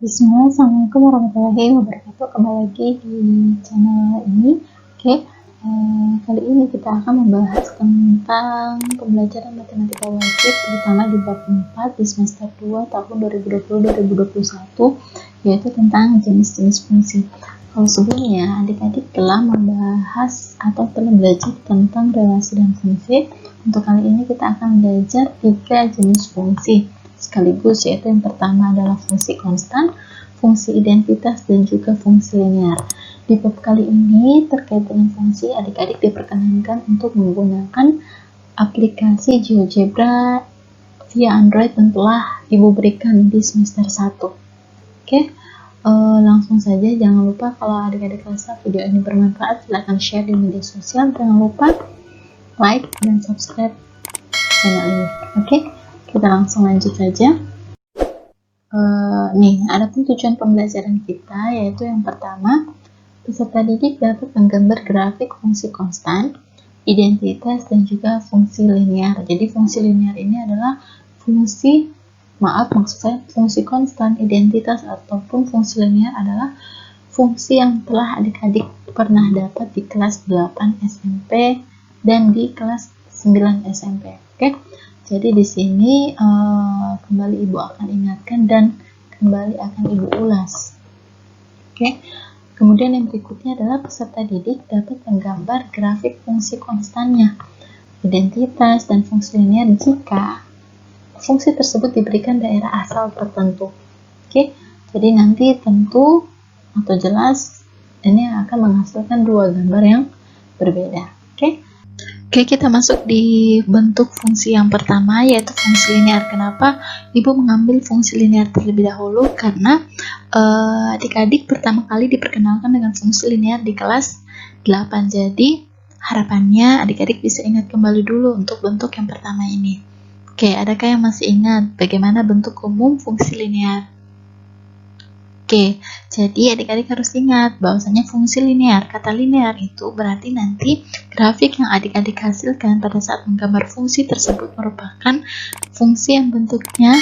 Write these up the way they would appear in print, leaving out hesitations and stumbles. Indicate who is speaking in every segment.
Speaker 1: Bismillah, Assalamualaikum warahmatullahi wabarakatuh. Kembali lagi di channel ini. Oke, kali ini kita akan membahas tentang pembelajaran matematika wajib, terutama di bab 4 di semester 2 tahun 2020-2021, yaitu tentang jenis-jenis fungsi. Kalau sebelumnya adik-adik telah membahas atau telah belajar tentang relasi dan fungsi, untuk kali ini kita akan belajar 3 jenis fungsi sekaligus, yaitu yang pertama adalah fungsi konstan, fungsi identitas, dan juga fungsi linear. Di bab kali ini terkait dengan fungsi, adik-adik diperkenankan untuk menggunakan aplikasi GeoGebra via Android yang telah Ibu berikan di semester 1. Oke, langsung saja. Jangan lupa kalau adik-adik rasa video ini bermanfaat, silahkan share di media sosial. Jangan lupa like dan subscribe channel ini. Oke, kita langsung lanjut saja. Adapun tujuan pembelajaran kita, yaitu yang pertama, peserta didik dapat menggambar grafik fungsi konstan, identitas, dan juga fungsi linear. Jadi fungsi linear ini adalah fungsi konstan, identitas, ataupun fungsi linear adalah fungsi yang telah adik-adik pernah dapat di kelas 8 SMP dan di kelas 9 SMP. Oke. Jadi di sini kembali Ibu akan ingatkan dan kembali akan Ibu ulas. Oke. Kemudian yang berikutnya adalah peserta didik dapat menggambar grafik fungsi konstannya, identitas, dan fungsi linear jika fungsi tersebut diberikan daerah asal tertentu. Oke. Jadi nanti tentu atau jelas ini akan menghasilkan dua gambar yang berbeda. Oke. Oke, kita masuk di bentuk fungsi yang pertama, yaitu fungsi linear. Kenapa Ibu mengambil fungsi linear terlebih dahulu? Karena adik-adik pertama kali diperkenalkan dengan fungsi linear di kelas 8. Jadi, harapannya adik-adik bisa ingat kembali dulu untuk bentuk yang pertama ini. Oke, adakah yang masih ingat bagaimana bentuk umum fungsi linear? Oke, jadi adik-adik harus ingat bahwasanya fungsi linear, kata linear itu berarti nanti grafik yang adik-adik hasilkan pada saat menggambar fungsi tersebut merupakan fungsi yang bentuknya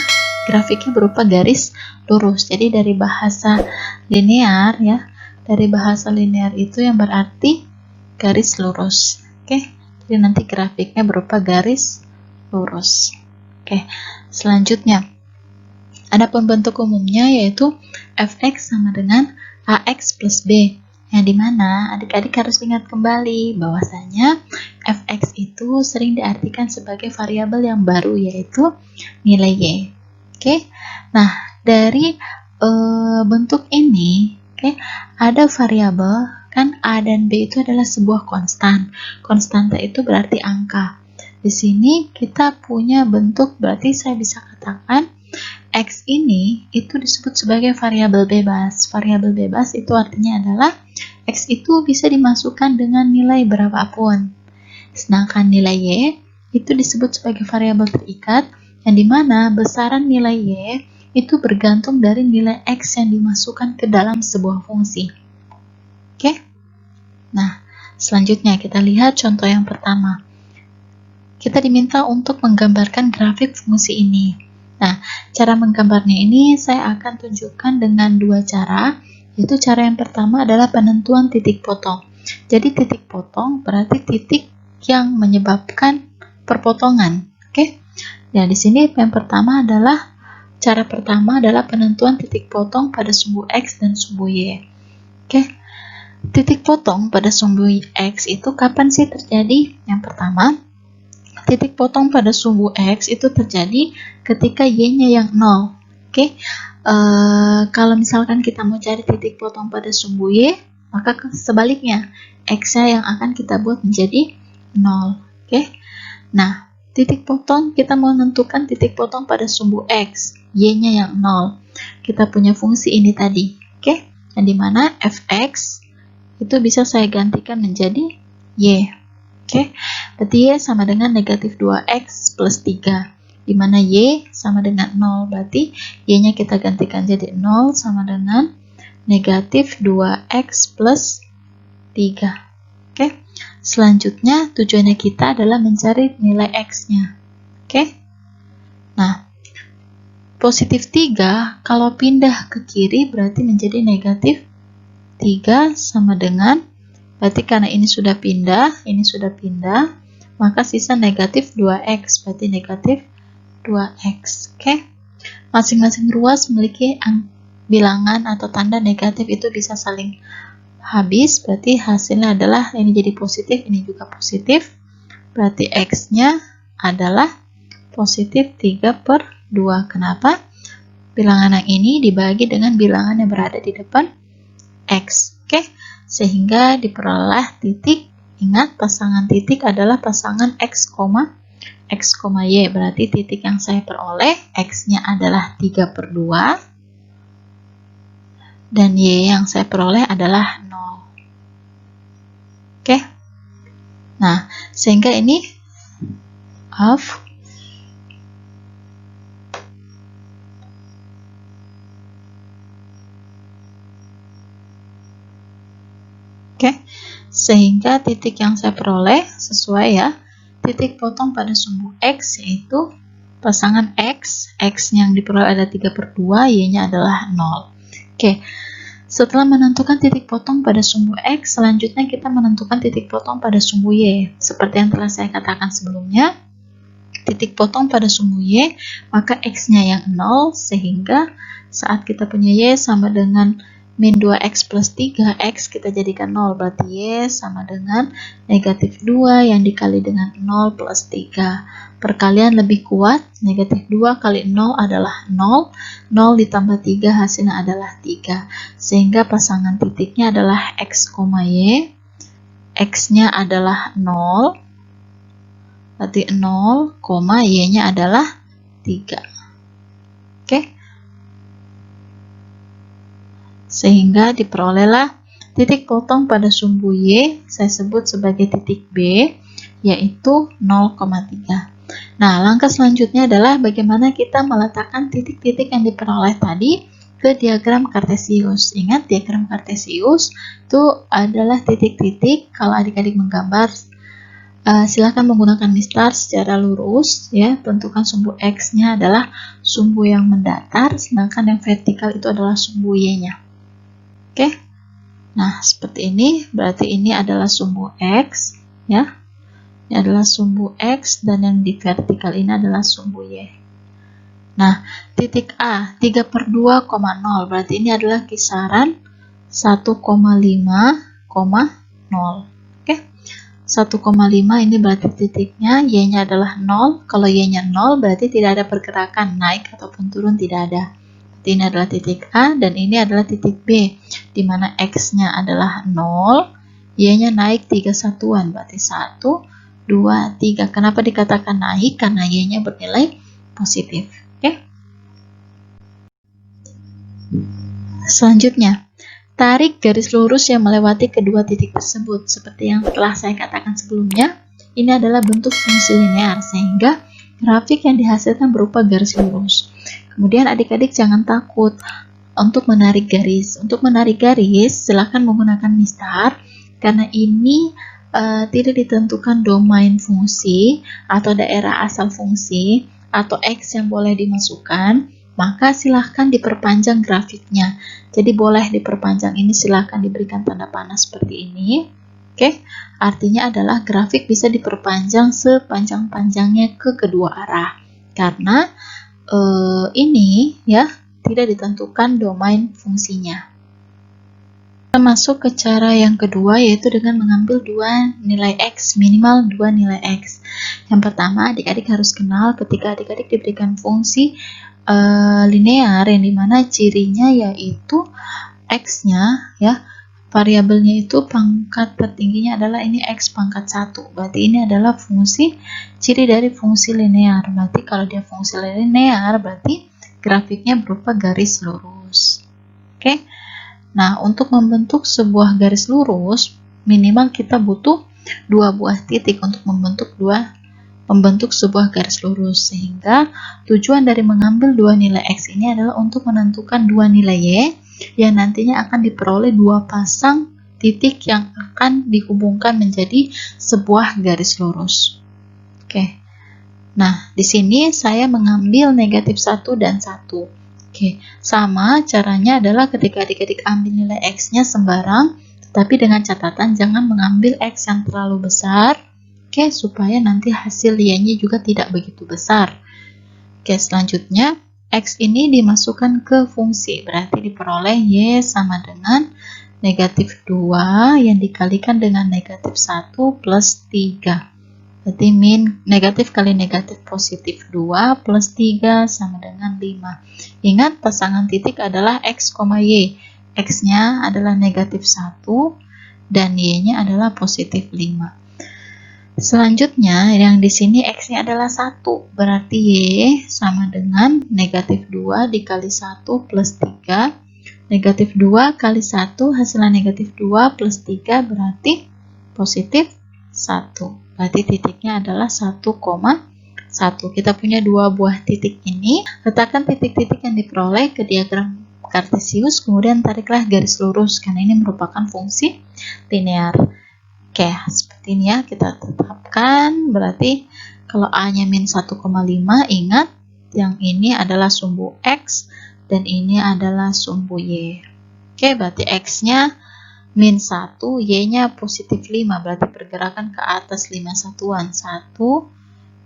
Speaker 1: grafiknya berupa garis lurus. Jadi dari bahasa linear ya, dari bahasa linear itu yang berarti garis lurus. Oke, jadi nanti grafiknya berupa garis lurus. Oke, selanjutnya adapun bentuk umumnya yaitu fx sama dengan ax plus b, yang dimana adik-adik harus ingat kembali bahwasanya fx itu sering diartikan sebagai variabel yang baru, yaitu nilai y. Oke, nah dari bentuk ini, ada variabel kan a dan b itu adalah sebuah konstan. Konstanta itu berarti angka. Di sini kita punya bentuk, berarti saya bisa katakan X ini itu disebut sebagai variabel bebas. Variabel bebas itu artinya adalah X itu bisa dimasukkan dengan nilai berapapun. Sedangkan nilai Y itu disebut sebagai variabel terikat, yang dimana besaran nilai Y itu bergantung dari nilai X yang dimasukkan ke dalam sebuah fungsi. Oke? Nah, selanjutnya kita lihat contoh yang pertama. Kita diminta untuk menggambarkan grafik fungsi ini. Nah, cara menggambarnya ini saya akan tunjukkan dengan dua cara, yaitu cara yang pertama adalah penentuan titik potong. Jadi titik potong berarti titik yang menyebabkan perpotongan. Oke? Nah, di sini yang pertama adalah cara pertama adalah penentuan titik potong pada sumbu X dan sumbu Y. Oke? Titik potong pada sumbu X itu kapan sih terjadi? Yang pertama, titik potong pada sumbu X itu terjadi ketika Y-nya yang 0. Oke, kalau misalkan kita mau cari titik potong pada sumbu Y, maka sebaliknya, X-nya yang akan kita buat menjadi 0. Oke, nah, titik potong kita mau menentukan titik potong pada sumbu X, Y-nya yang 0. Kita punya fungsi ini tadi, oke, yang dimana fx itu bisa saya gantikan menjadi Y. Oke, berarti Y sama dengan negatif 2x plus 3, di mana Y sama dengan 0, berarti Y-nya kita gantikan jadi 0 sama dengan negatif 2x plus 3. Oke, selanjutnya tujuannya kita adalah mencari nilai X-nya. Oke, nah positif 3 kalau pindah ke kiri berarti menjadi negatif 3 sama dengan, berarti karena ini sudah pindah, maka sisa negatif 2x, berarti negatif 2x. Oke. Masing-masing ruas memiliki bilangan atau tanda negatif, itu bisa saling habis, berarti hasilnya adalah ini jadi positif, ini juga positif, berarti x-nya adalah positif 3/2. Kenapa? Bilangan yang ini dibagi dengan bilangan yang berada di depan x. Oke, sehingga diperoleh titik. Ingat, pasangan titik adalah pasangan x, y. Berarti titik yang saya peroleh x-nya adalah 3/2 dan y yang saya peroleh adalah 0. Oke. Nah, sehingga ini sehingga titik yang saya peroleh sesuai ya, titik potong pada sumbu x yaitu pasangan x yang diperoleh ada 3/2, y-nya adalah 0. Oke, setelah menentukan titik potong pada sumbu x, selanjutnya kita menentukan titik potong pada sumbu y. Seperti yang telah saya katakan sebelumnya, titik potong pada sumbu y, maka x-nya yang 0, sehingga saat kita punya y sama dengan min 2x plus 3x, kita jadikan 0, berarti y sama dengan negatif 2 yang dikali dengan 0 plus 3. Perkalian lebih kuat, negatif 2 kali 0 adalah 0, 0 ditambah 3 hasilnya adalah 3. Sehingga pasangan titiknya adalah x, y, x-nya adalah 0, berarti 0, y-nya adalah 3. Oke. Sehingga diperolehlah titik potong pada sumbu y, saya sebut sebagai titik B, yaitu 0,3. Nah, langkah selanjutnya adalah bagaimana kita meletakkan titik-titik yang diperoleh tadi ke diagram kartesius. Ingat, diagram kartesius itu adalah titik-titik. Kalau adik-adik menggambar, silakan menggunakan mistar secara lurus ya. Tentukan sumbu x-nya adalah sumbu yang mendatar, sedangkan yang vertikal itu adalah sumbu y-nya. Oke, nah seperti ini, berarti ini adalah sumbu x, ya. Ini adalah sumbu x dan yang di vertikal ini adalah sumbu y. Nah, titik A 3/2,0, berarti ini adalah kisaran 1,5, 0. Oke, 1,5 ini berarti titiknya, y-nya adalah 0. Kalau y-nya 0 berarti tidak ada pergerakan naik ataupun turun, tidak ada. Ini adalah titik A dan ini adalah titik B, di mana x-nya adalah 0, y-nya naik 3 satuan, berarti 1, 2, 3. Kenapa dikatakan naik? Karena y-nya bernilai positif. Oke. Selanjutnya, tarik garis lurus yang melewati kedua titik tersebut. Seperti yang telah saya katakan sebelumnya, ini adalah bentuk fungsi linear, sehingga grafik yang dihasilkan berupa garis lurus. Kemudian adik-adik jangan takut untuk menarik garis. Untuk menarik garis, silakan menggunakan mistar, karena ini tidak ditentukan domain fungsi atau daerah asal fungsi atau x yang boleh dimasukkan, maka silahkan diperpanjang grafiknya. Jadi boleh diperpanjang, ini silahkan diberikan tanda panah seperti ini. Oke, artinya adalah grafik bisa diperpanjang sepanjang-panjangnya ke kedua arah, karena ini ya tidak ditentukan domain fungsinya. Kita masuk ke cara yang kedua, yaitu dengan mengambil dua nilai x, minimal 2 nilai x. Yang pertama, adik-adik harus kenal ketika adik-adik diberikan fungsi linear yang dimana cirinya yaitu x-nya ya, variabelnya itu pangkat tertingginya adalah ini x pangkat 1. Berarti ini adalah fungsi, ciri dari fungsi linear. Berarti kalau dia fungsi linear, berarti grafiknya berupa garis lurus. Oke. Nah, untuk membentuk sebuah garis lurus, minimal kita butuh 2 buah titik untuk membentuk sebuah garis lurus. Sehingga tujuan dari mengambil 2 nilai x ini adalah untuk menentukan 2 nilai y yang nantinya akan diperoleh 2 pasang titik yang akan dihubungkan menjadi sebuah garis lurus. Oke. Nah, di sini saya mengambil negatif 1 dan 1. Oke, sama caranya adalah ketika adik-adik ambil nilai X-nya sembarang, tetapi dengan catatan jangan mengambil X yang terlalu besar, oke, supaya nanti hasil Y-nya juga tidak begitu besar. Oke, selanjutnya, X ini dimasukkan ke fungsi, berarti diperoleh Y sama dengan negatif 2 yang dikalikan dengan negatif 1 plus 3. Berarti negatif kali negatif positif 2 plus 3 sama dengan 5. Ingat, pasangan titik adalah X, Y. X-nya adalah negatif 1 dan Y-nya adalah positif 5. Selanjutnya, yang di sini X-nya adalah 1. Berarti Y sama dengan negatif 2 dikali 1 plus 3. Negatif 2 kali 1 hasilnya negatif 2 plus 3 berarti positif 1. Berarti titiknya adalah 1,1. Kita punya dua buah titik ini. Letakkan titik-titik yang diperoleh ke diagram Kartesius, kemudian tariklah garis lurus, karena ini merupakan fungsi linear. Oke, seperti ini ya, kita tetapkan. Berarti kalau A-nya min 1,5, ingat yang ini adalah sumbu X, dan ini adalah sumbu Y. Oke, berarti X-nya min 1, Y-nya positif 5, berarti pergerakan ke atas 5 satuan. 1,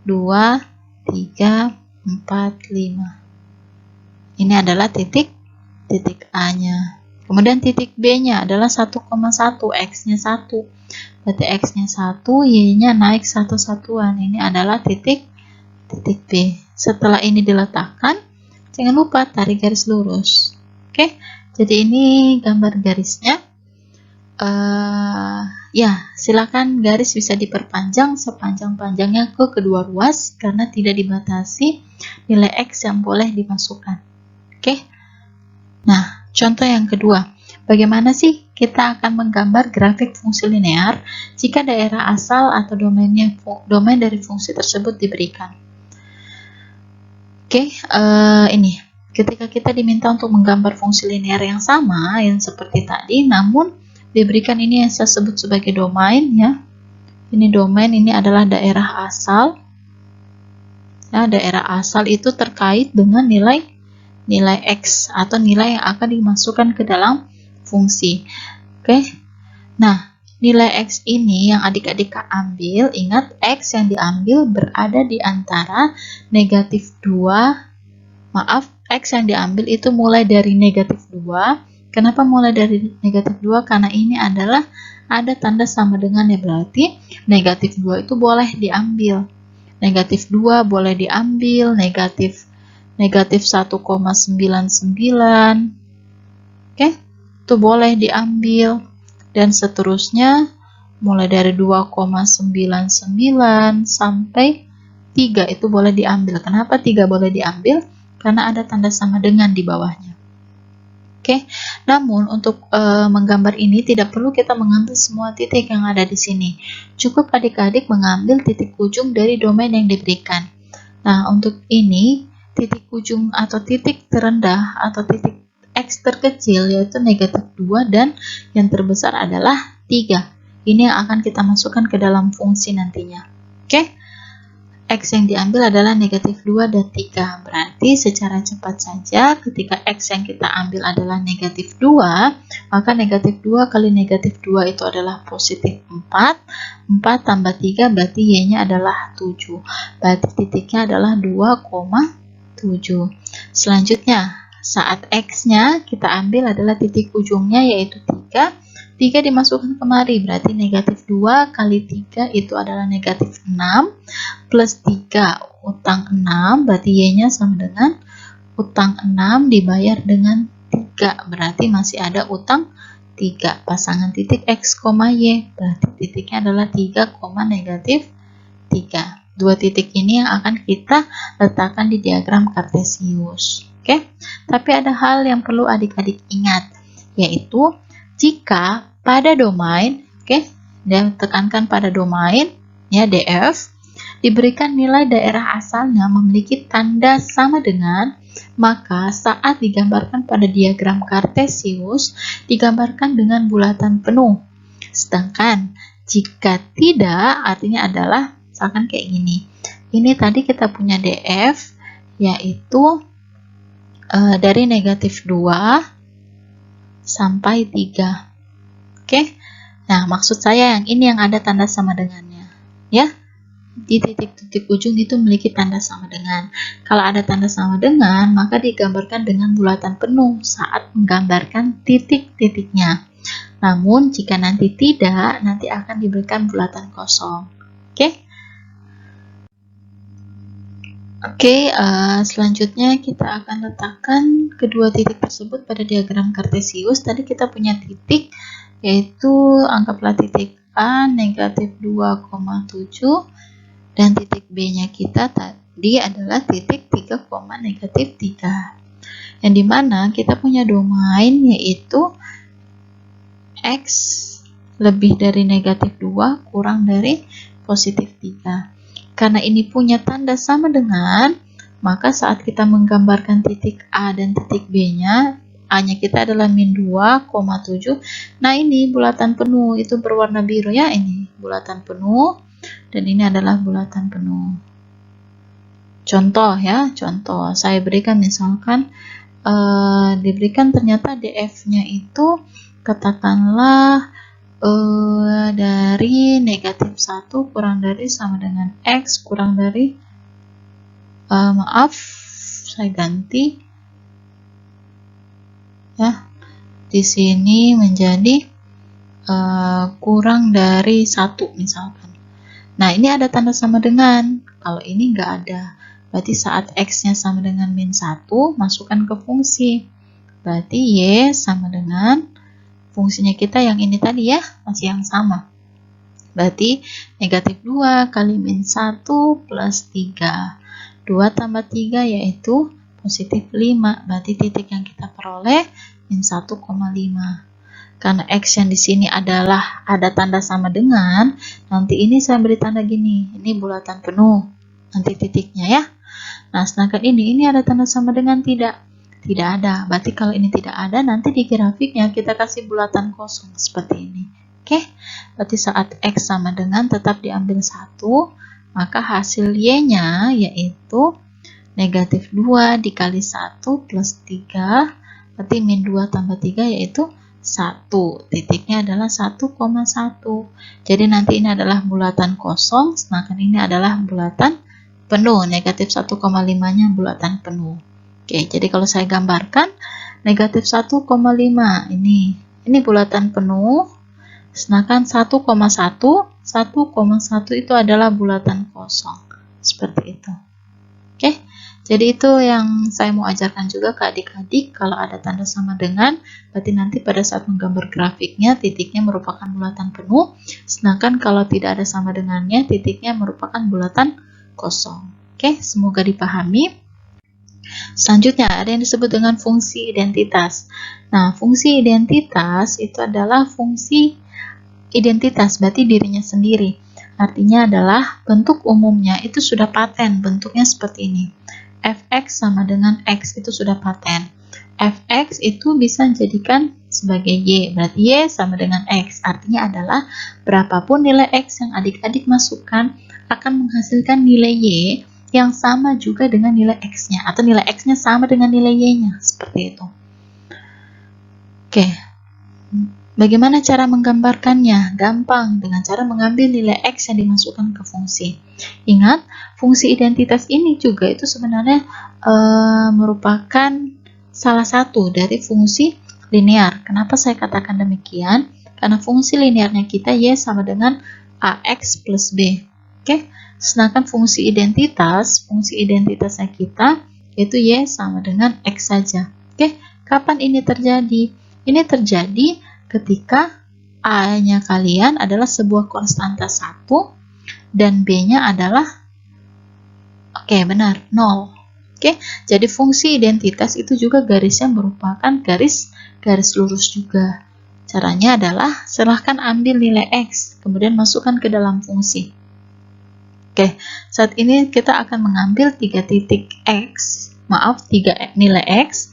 Speaker 1: 2, 3, 4, 5. Ini adalah titik A-nya. Kemudian titik B-nya adalah 1,1, X-nya 1. Berarti X-nya 1, Y-nya naik 1 satuan. Ini adalah titik B. Setelah ini diletakkan, jangan lupa tarik garis lurus. Oke, jadi ini gambar garisnya. Ya, silakan garis bisa diperpanjang sepanjang-panjangnya ke kedua ruas karena tidak dibatasi nilai X yang boleh dimasukkan. Oke. Nah, contoh yang kedua. Bagaimana sih kita akan menggambar grafik fungsi linear jika daerah asal atau domain dari fungsi tersebut diberikan? Oke, ini. Ketika kita diminta untuk menggambar fungsi linear yang sama, yang seperti tadi, namun diberikan ini yang saya sebut sebagai domain ya. Ini domain, ini adalah daerah asal. Ya, daerah asal itu terkait dengan nilai X atau nilai yang akan dimasukkan ke dalam fungsi. Oke. Nah, nilai X ini yang adik-adik ambil, ingat X yang diambil berada di antara negatif 2. Maaf, X yang diambil itu mulai dari negatif 2. Kenapa mulai dari negatif 2? Karena ini adalah ada tanda sama dengan ya, berarti negatif 2 itu boleh diambil. Negatif 2 boleh diambil, negatif 1,99. Oke, itu boleh diambil. Dan seterusnya mulai dari 2,99 sampai 3 itu boleh diambil. Kenapa 3 boleh diambil? Karena ada tanda sama dengan di bawahnya. Oke, namun untuk menggambar ini tidak perlu kita mengambil semua titik yang ada di sini. Cukup adik-adik mengambil titik ujung dari domain yang diberikan. Nah, untuk ini titik ujung atau titik terendah atau titik X terkecil yaitu negatif 2 dan yang terbesar adalah 3. Ini yang akan kita masukkan ke dalam fungsi nantinya. Oke. X yang diambil adalah negatif 2 dan 3. Berarti secara cepat saja ketika X yang kita ambil adalah negatif 2, maka negatif 2 kali negatif 2 itu adalah positif 4. 4 tambah 3 berarti Y-nya adalah 7. Berarti titiknya adalah 2,7. Selanjutnya, saat X-nya kita ambil adalah titik ujungnya yaitu 3. 3 dimasukkan kemari, berarti negatif 2 kali 3 itu adalah negatif 6, plus 3 utang 6, berarti Y-nya sama dengan utang 6 dibayar dengan 3, berarti masih ada utang 3. Pasangan titik X, Y, berarti titiknya adalah 3, negatif 3. Dua titik ini yang akan kita letakkan di diagram Kartesius. Oke, tapi ada hal yang perlu adik-adik ingat, yaitu jika pada domain, dan tekankan pada domain, ya DF, diberikan nilai daerah asalnya memiliki tanda sama dengan, maka saat digambarkan pada diagram Kartesius, digambarkan dengan bulatan penuh. Sedangkan jika tidak, artinya adalah misalkan kayak gini, ini tadi kita punya DF, yaitu dari negatif 2 sampai 3. Oke, nah maksud saya yang ini yang ada tanda sama dengannya, ya. Di titik-titik ujung itu memiliki tanda sama dengan. Kalau ada tanda sama dengan, maka digambarkan dengan bulatan penuh saat menggambarkan titik-titiknya. Namun, jika nanti tidak, nanti akan diberikan bulatan kosong. Oke? Oke, selanjutnya kita akan letakkan kedua titik tersebut pada diagram kartesius. Tadi kita punya titik, yaitu anggaplah titik A negatif 2,7, dan titik B-nya kita tadi adalah titik 3, negatif 3. Yang dimana kita punya domain yaitu X lebih dari negatif 2 kurang dari positif 3. Karena ini punya tanda sama dengan, maka saat kita menggambarkan titik A dan titik B-nya, A-nya kita adalah min 2,7. Nah, ini bulatan penuh, itu berwarna biru ya, ini bulatan penuh. Dan ini adalah bulatan penuh. Contoh ya, contoh. Saya berikan misalkan diberikan ternyata DF-nya itu katakanlah dari negatif 1 kurang dari sama dengan X kurang dari maaf, saya ganti ya. Di sini menjadi kurang dari 1 misalkan. Nah, ini ada tanda sama dengan. Kalau ini nggak ada. Berarti saat X-nya sama dengan min 1, masukkan ke fungsi. Berarti Y sama dengan fungsinya kita yang ini tadi ya, masih yang sama. Berarti negatif 2 kali min 1 plus 3. 2 tambah 3 yaitu positif 5. Berarti titik yang kita peroleh min 1,5. Karena X yang di sini adalah ada tanda sama dengan, nanti ini saya beri tanda gini, ini bulatan penuh, nanti titiknya ya. Nah, sedangkan ini ada tanda sama dengan tidak ada. Berarti kalau ini tidak ada, nanti di grafiknya kita kasih bulatan kosong seperti ini. Oke, berarti saat X sama dengan tetap diambil 1, maka hasil Y-nya yaitu negatif 2 dikali 1 plus 3, berarti min 2 tambah 3 yaitu 1, titiknya adalah 1,1. Jadi nanti ini adalah bulatan kosong, sedangkan ini adalah bulatan penuh. Negatif 1,5-nya bulatan penuh. Oke, jadi kalau saya gambarkan negatif 1,5 ini bulatan penuh, sedangkan 1,1 itu adalah bulatan kosong. Seperti itu. Oke. Jadi itu yang saya mau ajarkan juga ke adik-adik, kalau ada tanda sama dengan, berarti nanti pada saat menggambar grafiknya, titiknya merupakan bulatan penuh, sedangkan kalau tidak ada sama dengannya, titiknya merupakan bulatan kosong. Oke, semoga dipahami. Selanjutnya, ada yang disebut dengan fungsi identitas. Nah, fungsi identitas itu adalah fungsi identitas, berarti dirinya sendiri. Artinya adalah bentuk umumnya itu sudah paten, bentuknya seperti ini. Fx sama dengan X itu sudah paten. Fx itu bisa dijadikan sebagai Y, berarti Y sama dengan X. Artinya adalah berapapun nilai X yang adik-adik masukkan akan menghasilkan nilai Y yang sama juga dengan nilai X-nya, atau nilai X-nya sama dengan nilai Y-nya, seperti itu. Oke, bagaimana cara menggambarkannya? Gampang, dengan cara mengambil nilai X yang dimasukkan ke fungsi. Ingat, fungsi identitas ini juga itu sebenarnya merupakan salah satu dari fungsi linear. Kenapa saya katakan demikian? Karena fungsi linearnya kita Y sama dengan AX plus B. Oke, sedangkan fungsi identitasnya kita yaitu Y sama dengan X saja. Oke, kapan ini terjadi? Ini terjadi ketika A-nya kalian adalah sebuah konstanta 1 dan B-nya adalah benar, 0. Jadi fungsi identitas itu juga garisnya merupakan garis lurus juga. Caranya adalah silahkan ambil nilai X, kemudian masukkan ke dalam fungsi. Saat ini kita akan mengambil 3 titik X, 3 nilai X.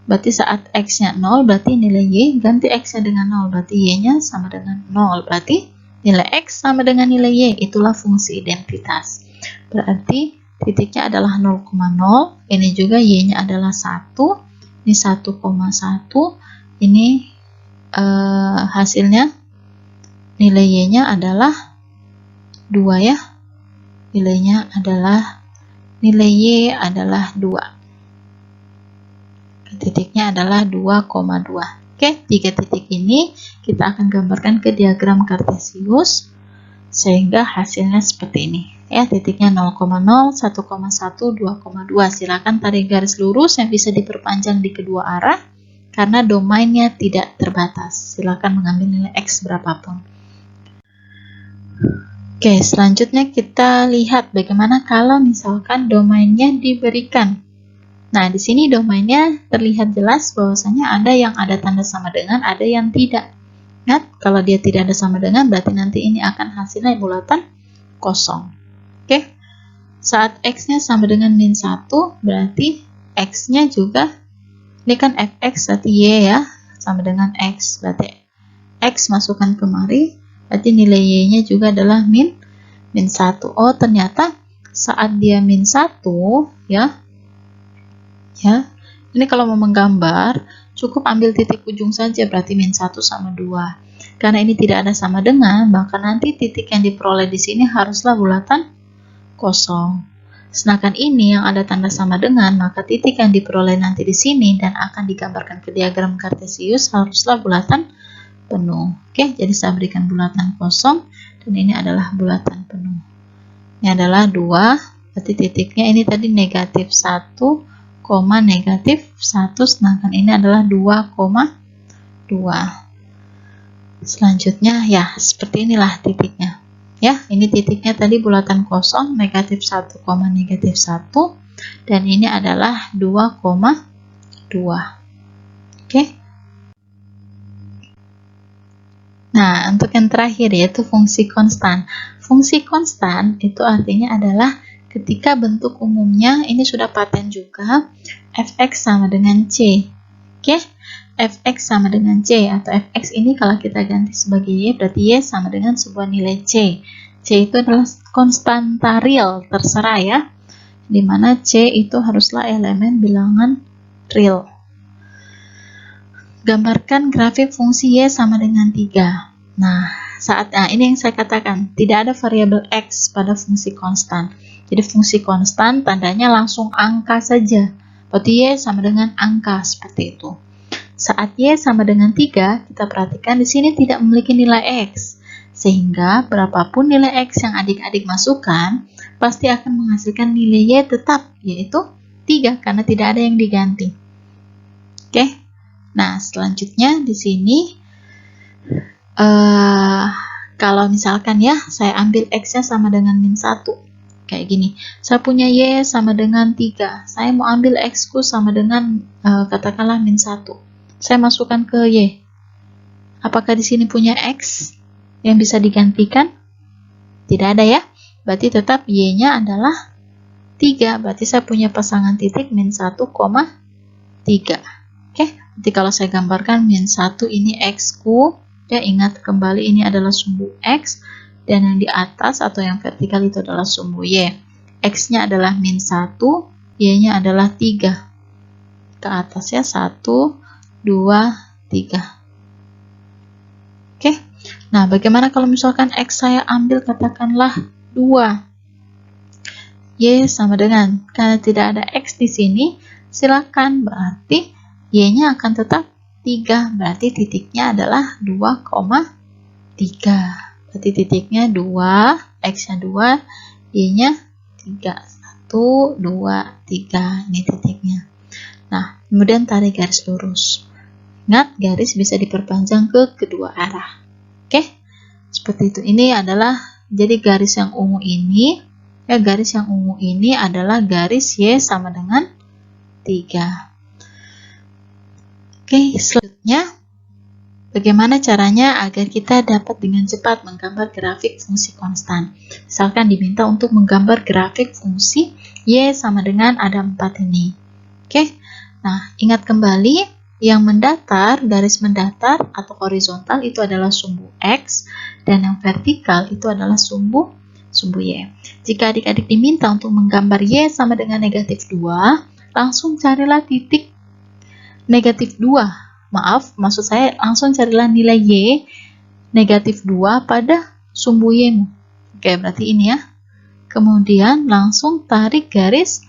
Speaker 1: Berarti saat X-nya 0, berarti nilai Y, ganti X-nya dengan 0, berarti Y-nya sama dengan 0. Berarti nilai X sama dengan nilai Y, itulah fungsi identitas. Berarti titiknya adalah 0,0, ini juga Y-nya adalah 1, ini 1,1, ini hasilnya nilai Y-nya adalah 2 ya. Nilai Y adalah 2. Titiknya adalah 2,2. Oke, 3 titik ini kita akan gambarkan ke diagram kartesius sehingga hasilnya seperti ini. Ya, titiknya 0,0, 1,1, 2,2. Silakan tarik garis lurus yang bisa diperpanjang di kedua arah karena domainnya tidak terbatas. Silakan mengambil nilai X berapapun. Oke, selanjutnya kita lihat bagaimana kalau misalkan domainnya diberikan. Nah, di sini domainnya terlihat jelas bahwasanya ada yang ada tanda sama dengan, ada yang tidak. Ingat, kalau dia tidak ada sama dengan, berarti nanti ini akan hasilnya bulatan kosong. Oke, saat X-nya sama dengan min 1, berarti X-nya juga, ini kan fx berarti Y ya, sama dengan X, berarti X masukkan kemari, berarti nilai Y-nya juga adalah min 1. Oh, ternyata saat dia min 1, ya, ini kalau mau menggambar, cukup ambil titik ujung saja, berarti min 1 sama 2. Karena ini tidak ada sama dengan, maka nanti titik yang diperoleh di sini haruslah bulatan kosong. Sedangkan ini yang ada tanda sama dengan, maka titik yang diperoleh nanti di sini dan akan digambarkan ke diagram kartesius haruslah bulatan penuh. Oke, jadi saya berikan bulatan kosong dan ini adalah bulatan penuh. Ini adalah 2, berarti titiknya ini tadi negatif 1, negatif 1, sedangkan ini adalah 2,2. Selanjutnya ya seperti inilah titiknya. Ya, ini titiknya tadi bulatan kosong negatif 1, negatif 1, dan ini adalah 2,2. Oke. Nah, untuk yang terakhir yaitu fungsi konstan. Fungsi konstan itu artinya adalah ketika bentuk umumnya ini sudah paten juga, fx sama dengan c. Oke, fx sama dengan c, atau fx ini kalau kita ganti sebagai y, berarti y sama dengan sebuah nilai c. C itu adalah konstanta real, terserah ya, dimana c itu haruslah elemen bilangan real. Gambarkan grafik fungsi y sama dengan 3. Nah, ini yang saya katakan, tidak ada variabel x pada fungsi konstan. Jadi fungsi konstan tandanya langsung angka saja. Berarti y sama dengan angka, seperti itu. Saat y sama dengan 3, kita perhatikan di sini tidak memiliki nilai x. Sehingga berapapun nilai x yang adik-adik masukkan, pasti akan menghasilkan nilai y tetap, yaitu 3, karena tidak ada yang diganti. Oke. Nah, selanjutnya di sini, kalau misalkan ya, saya ambil x-nya sama dengan min 1. Kayak gini, saya punya y sama dengan 3, saya mau ambil x-ku sama dengan katakanlah min 1, saya masukkan ke y. Apakah di sini punya x yang bisa digantikan? Tidak ada ya, berarti tetap y-nya adalah 3, berarti saya punya pasangan titik min 1,3. Oke, jadi kalau saya gambarkan min 1 ini x-ku, ya ingat kembali ini adalah sumbu x, dan yang di atas atau yang vertikal itu adalah sumbu y. X-nya adalah min 1, y-nya adalah 3. Ke atas ya, 1, 2, 3. Oke, nah bagaimana kalau misalkan x saya ambil katakanlah 2. Y sama dengan, karena tidak ada x di sini, silakan berarti y-nya akan tetap 3, berarti titiknya adalah 2,3. Berarti titiknya 2, x-nya 2, y-nya 3. 1, 2, 3. Ini titiknya. Nah, kemudian tarik garis lurus. Ingat, garis bisa diperpanjang ke kedua arah. Oke, seperti itu. Ini adalah, jadi garis yang ungu ini, ya garis yang ungu ini adalah garis y sama dengan 3. Oke, selanjutnya, bagaimana caranya agar kita dapat dengan cepat menggambar grafik fungsi konstan? Misalkan diminta untuk menggambar grafik fungsi y sama dengan ada 4 ini. Oke, nah ingat kembali yang mendatar, garis mendatar atau horizontal itu adalah sumbu x, dan yang vertikal itu adalah sumbu sumbu Y. Jika adik-adik diminta untuk menggambar Y sama dengan negatif 2, langsung carilah titik negatif 2. Maaf, maksud saya langsung carilah nilai Y negatif 2 pada sumbu Y-mu. Oke, berarti ini ya. Kemudian langsung tarik garis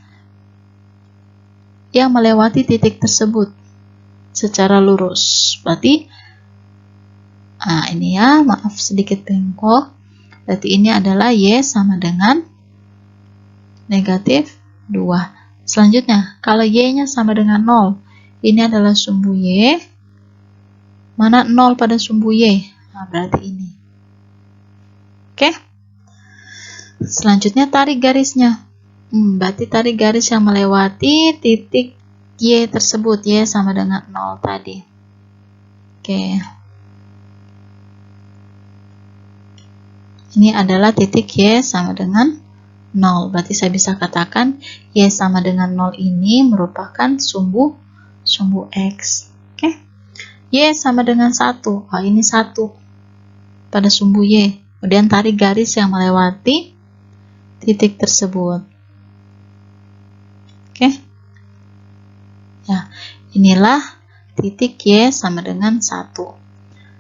Speaker 1: yang melewati titik tersebut secara lurus. Berarti, ini ya, maaf sedikit bengkok. Berarti ini adalah Y sama dengan negatif 2. Selanjutnya, kalau Y-nya sama dengan 0, ini adalah sumbu Y. Mana 0 pada sumbu Y? Nah, berarti ini. Oke. Selanjutnya, tarik garisnya. Berarti tarik garis yang melewati titik Y tersebut. Y sama dengan 0 tadi. Oke. Ini adalah titik Y sama dengan 0. Berarti saya bisa katakan Y sama dengan 0 ini merupakan sumbu X. Oke. Y sama dengan 1. Oh, ini 1 pada sumbu Y. Kemudian tarik garis yang melewati titik tersebut. Oke. Ya, inilah titik Y sama dengan 1.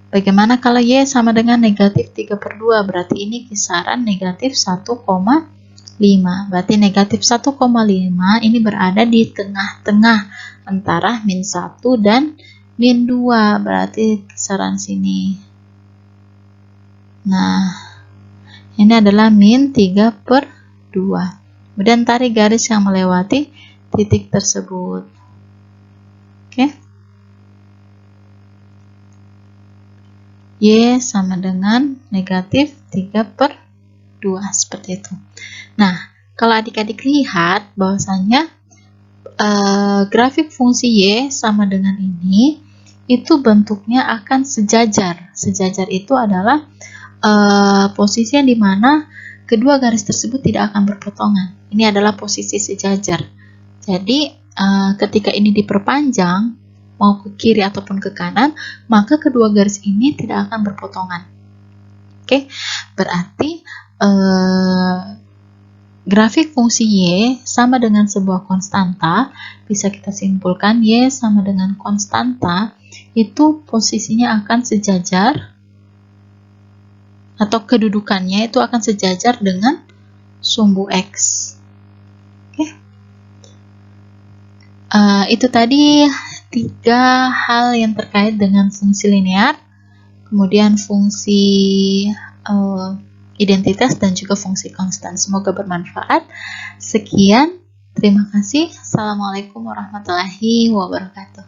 Speaker 1: Bagaimana kalau Y sama dengan negatif 3/2? Berarti ini kisaran negatif 1,5. Berarti negatif 1,5 ini berada di tengah-tengah antara min 1 dan min 2. Berarti kisaran sini. Nah, ini adalah min 3/2. Kemudian tarik garis yang melewati titik tersebut. Oke. Y sama dengan negatif 3/2, seperti itu. Nah, kalau adik-adik lihat bahwasanya grafik fungsi Y sama dengan ini, itu bentuknya akan sejajar. Sejajar itu adalah posisi yang dimana kedua garis tersebut tidak akan berpotongan. Ini adalah posisi sejajar. Jadi, ketika ini diperpanjang, mau ke kiri ataupun ke kanan, maka kedua garis ini tidak akan berpotongan. Oke, berarti grafik fungsi Y sama dengan sebuah konstanta. Bisa kita simpulkan Y sama dengan konstanta, itu posisinya akan sejajar, atau kedudukannya itu akan sejajar dengan sumbu X. Oke. Itu tadi 3 hal yang terkait dengan fungsi linear, kemudian fungsi identitas, dan juga fungsi konstan. Semoga bermanfaat. Sekian, terima kasih. Assalamualaikum warahmatullahi wabarakatuh.